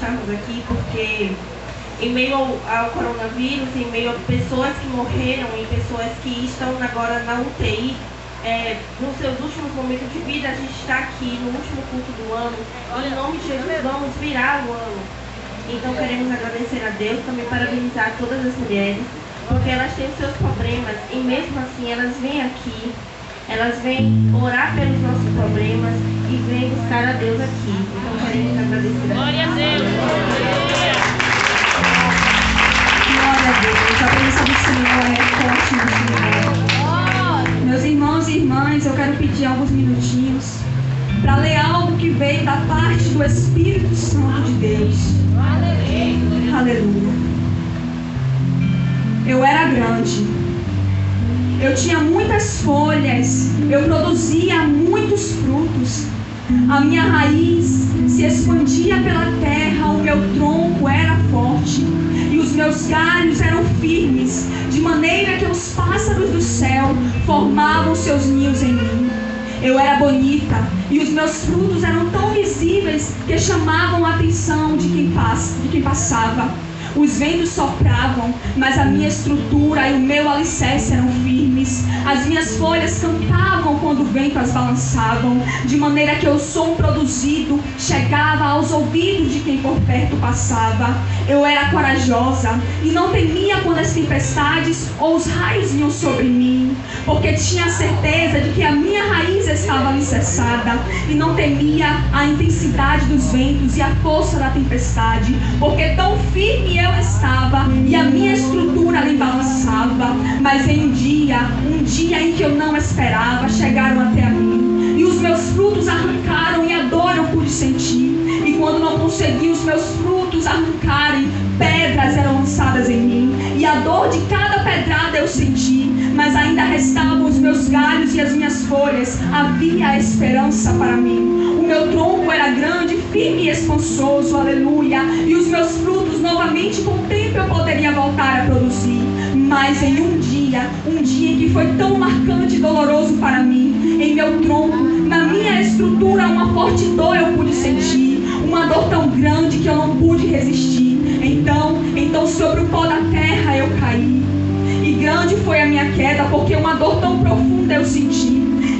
estarmos aqui, porque em meio ao coronavírus, em meio a pessoas que morreram e pessoas que estão agora na UTI, nos seus últimos momentos de vida, a gente está aqui no último culto do ano. Em nome de Jesus, vamos virar o ano. Então queremos agradecer a Deus, também parabenizar todas as mulheres, porque elas têm os seus problemas e mesmo assim elas vêm aqui, elas vêm orar pelos nossos problemas e vêm buscar a Deus aqui. Então queremos agradecer a Deus. Glória a Deus! Glória a Deus! A presença do Senhor é forte no Senhor. Meus irmãos e irmãs, eu quero pedir alguns minutinhos para ler algo que veio da parte do Espírito Santo de Deus. Aleluia. Eu era grande, eu tinha muitas folhas, eu produzia muitos frutos, a minha raiz se expandia pela terra, o meu tronco era forte e os meus galhos eram firmes, de maneira que os pássaros do céu formavam seus ninhos em mim. Eu era bonita e os meus frutos eram tão visíveis que chamavam a atenção de quem passava. Os ventos sopravam, mas a minha estrutura e o meu alicerce eram firmes. As minhas folhas cantavam quando o vento as balançavam, de maneira que o som produzido chegava aos ouvidos de quem por perto passava. Eu era corajosa e não temia quando as tempestades ou os raios vinham sobre mim, porque tinha a certeza de que a minha raiz estava alicerçada e não temia a intensidade dos ventos e a força da tempestade, porque tão firme eu estava e a minha estrutura nem balançava. Mas em um dia em que eu não esperava, chegaram até a mim e os meus frutos arrancaram e a dor eu pude sentir. E quando não consegui os meus frutos arrancarem, pedras eram lançadas em mim e a dor de cada pedrada eu senti. Mas ainda restavam os meus galhos e as minhas folhas, havia esperança para mim. O meu tronco era grande, firme e expansoso, aleluia. E os meus frutos novamente com o tempo eu poderia voltar a produzir. Mas em um dia em que foi tão marcante e doloroso para mim, em meu tronco, na minha estrutura, uma forte dor eu pude sentir. Uma dor tão grande que eu não pude resistir. Então sobre o pó da terra eu caí. E grande foi a minha queda, porque uma dor tão profunda eu senti.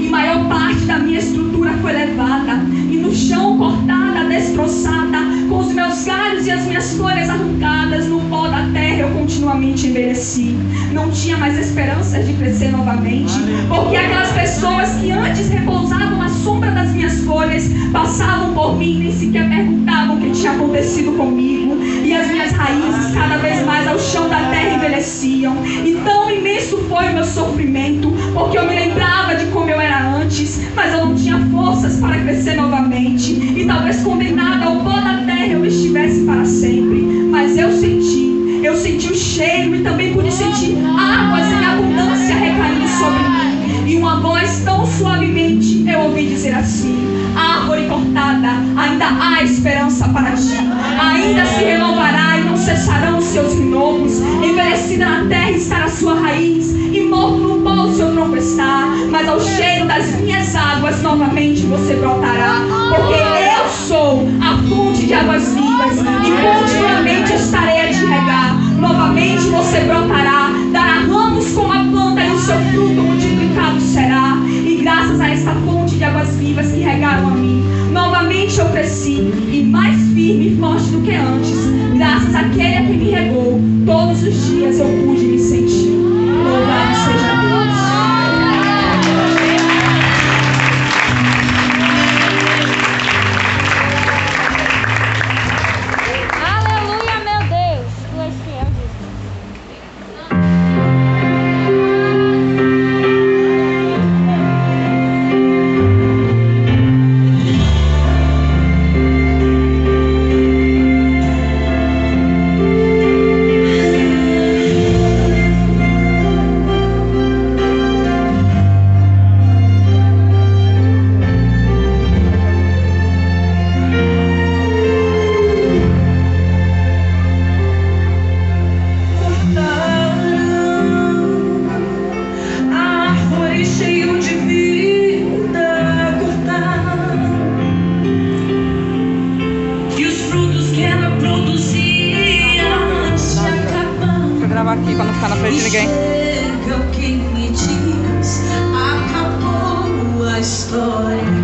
E maior parte da minha estrutura foi levada, e no chão cortada, destroçada, com os meus galhos e as minhas folhas arrancadas, no pó da terra eu continuamente envelheci. Não tinha mais esperanças de crescer novamente, porque aquelas pessoas que antes repousavam à sombra das minhas folhas passavam por mim e nem sequer perguntavam o que tinha acontecido comigo. E as minhas raízes cada vez mais ao chão da terra envelheciam. E tão imenso foi o meu sofrimento, porque eu me lembrava de como eu era antes, mas eu não tinha forças para crescer novamente. E talvez condenada ao pó da terra eu estivesse para sempre. Mas eu senti o cheiro e também pude sentir águas em abundância recaindo sobre mim. E uma voz tão suavemente eu ouvi dizer assim: árvore cortada, ainda há esperança para ti. Ainda se renovará e não cessarão os seus renovos. Envelhecida na terra está a sua raiz, e morto no pó o seu tronco está. Mas ao cheiro das minhas águas novamente você brotará, porque eu sou a fonte de águas vivas e continuamente estarei a te regar. Novamente você brotará, dará ramos como a planta e o seu fruto multiplicado será. E graças a esta fonte de águas vivas que regaram a mim, novamente eu cresci, e mais firme e forte do que antes. Graças àquele a quem me regou, todos os dias eu pude me sentir. Louvado seja Deus. gravar aqui pra não ficar na frente de ninguém. Chega o que me diz, acabou a história.